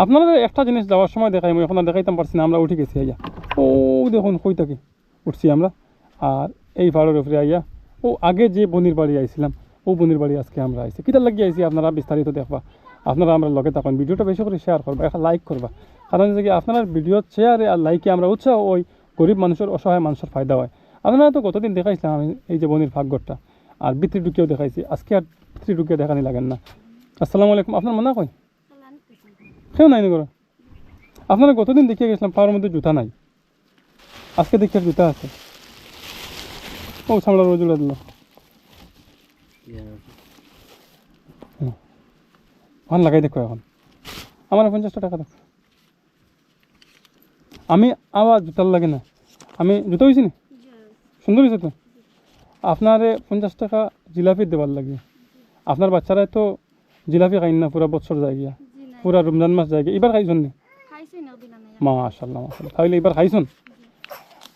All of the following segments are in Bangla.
আপনারা একটা জিনিস যাওয়ার সময় দেখাই, আমি এখন আর দেখাইতাম পারছি না, আমরা উঠে গেছি আইয়া। ও দেখুন কই থাকি উঠছি আমরা, আর এই পাহাড়ের উপরে আইয়া ও আগে যে বনির বাড়ি আইছিলাম ও বনির বাড়ি আজকে আমরা আইছি। কিতার লাগিয়ে আইছি আপনারা বিস্তারিত দেখবা, আপনারা আমরা লগে থাকুন, ভিডিওটা বেশি করে শেয়ার করবা, একটা লাইক করবা। কারণ যে কি আপনার ভিডিও শেয়ারে আর লাইকে আমরা উৎসাহ ওই গরিব মানুষের, অসহায় মানুষের ফায়দা হয়। আপনারা তো গতদিন দেখাইছিলাম আমি এই যে বনির ভাগ্যটা, আর ভিতরে ঢুকিয়েও দেখাইছি, আজকে আর ভিতরে ঢুকিয়ে দেখানি লাগেন না। আসসালামু আলাইকুম। আপনার মনে কই কেউ নাই করো? আপনারা গতদিন দেখিয়ে গেছিলাম পাওয়ার মধ্যে জুতা নাই, আজকে দেখি আর জুতা আছে। ও সামলা রোজুলা দিল এখন লাগাই দেখো। এখন আমার 50 টাকা দেখো, আমি আবার জুতার লাগে না, আমি জুতো হয়েছি না, সুন্দর হয়েছে তো। আপনারে 50 টাকা জিলাপি দেবার লাগে। আপনার বাচ্চারা তো জিলাপি খাই না, পুরা বছর যায় গিয়া, পুরা রমজান মাস যায় গিয়া। এবার খাইছেন নি? মাশাআল্লাহ মাশাআল্লাহ, তাহলে এবার খাইছেন।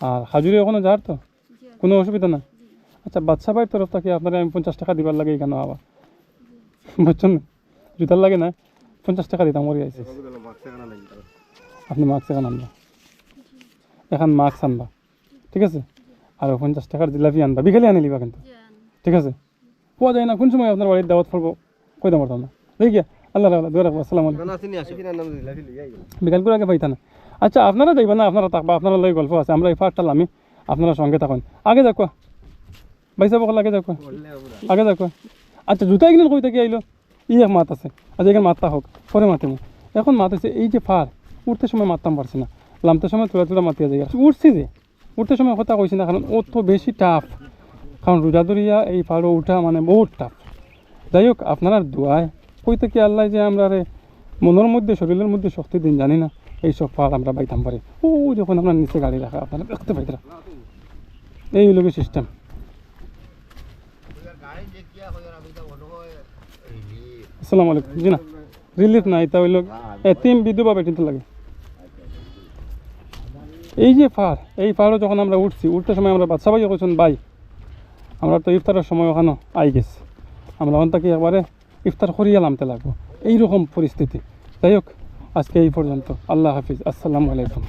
আর হাজুরি ওখানে যার তো কোনো অসুবিধা না। আচ্ছা, বাচ্চা ভাইয়ের তরফ থেকে আপনারা আমি 50 টাকা দিবার লাগে কেন আবার, বুঝছেন? জুতার লাগে না, 50 টাকা দিতাম মরে আইসি। আপনি মাস্ক এখন আনবা, এখন মাস্ক আনবা, ঠিক আছে? আর 50 টাকার জিলাপি আনবা, বিকেলে আনি লিবা কিন্তু, ঠিক আছে? পাওয়া যায় না, কোন সময় আপনার বাড়ির দাওয়াত ফলবো কই দাম পারতাম না। দেখি গিয়া আল্লাহ দোয়া রাখবো। আসসালামু আলাইকুম। বিকাল করে আগে পাইতা না। আচ্ছা, আপনারা যাইবা না, আপনারা থাকবা, আপনারা লই গল্প আছে, আমরা এই ফাটটাল আমি আপনারা সঙ্গে থাকুন। আগে যাক ভাই সাহেব, আগে যাক, আগে যাক। আচ্ছা, জুতা কিনে কই থেকে আইলো? এক মাত আছে, আচ্ছা এখানে মাতটা হোক, পরে মাতিমু। এখন মাত আছে এই যে ফার, উঠতে সময় মারতাম পারছি না, নামতে সময় তোলা মাতিয়া যায়। উঠছি যে উঠতে সময় কথা কইছি না, কারণ অত বেশি টাফ, কারণ রোজা ধরিয়া এই পাহাড়ে উঠা মানে বহুত টাফ। যাই হোক, আপনারা দোয়ায় কই থেকে আল্লাহ যে আমরা মনের মধ্যে শরীরের মধ্যে শক্তি দিন জানি না, এইসব পাহাড় আমরা বাইতাম পারি। ও যখন আপনার নিচে গাড়ি রাখা আপনারা দেখতে পাইতরা, এই লোকের সিস্টেম। আসসালামু আলাইকুম। জি না, রিলিফ না, এটা হইল এতিম বিধবা বেটিতে লাগে। এই যে পাহাড়, এই পাহাড়ে যখন আমরা উঠতে সময় আমরা বাচ্চা ভাই কইছেন ভাই আমরা তো ইফতারের সময় ওখানে আই গেছি, আমরা ওখান থেকে একবারে ইফতার করিয়া নামতে লাগবো, এইরকম পরিস্থিতি। যাই হোক, আজকে এই পর্যন্ত। আল্লাহ হাফিজ, আসসালামু আলাইকুম।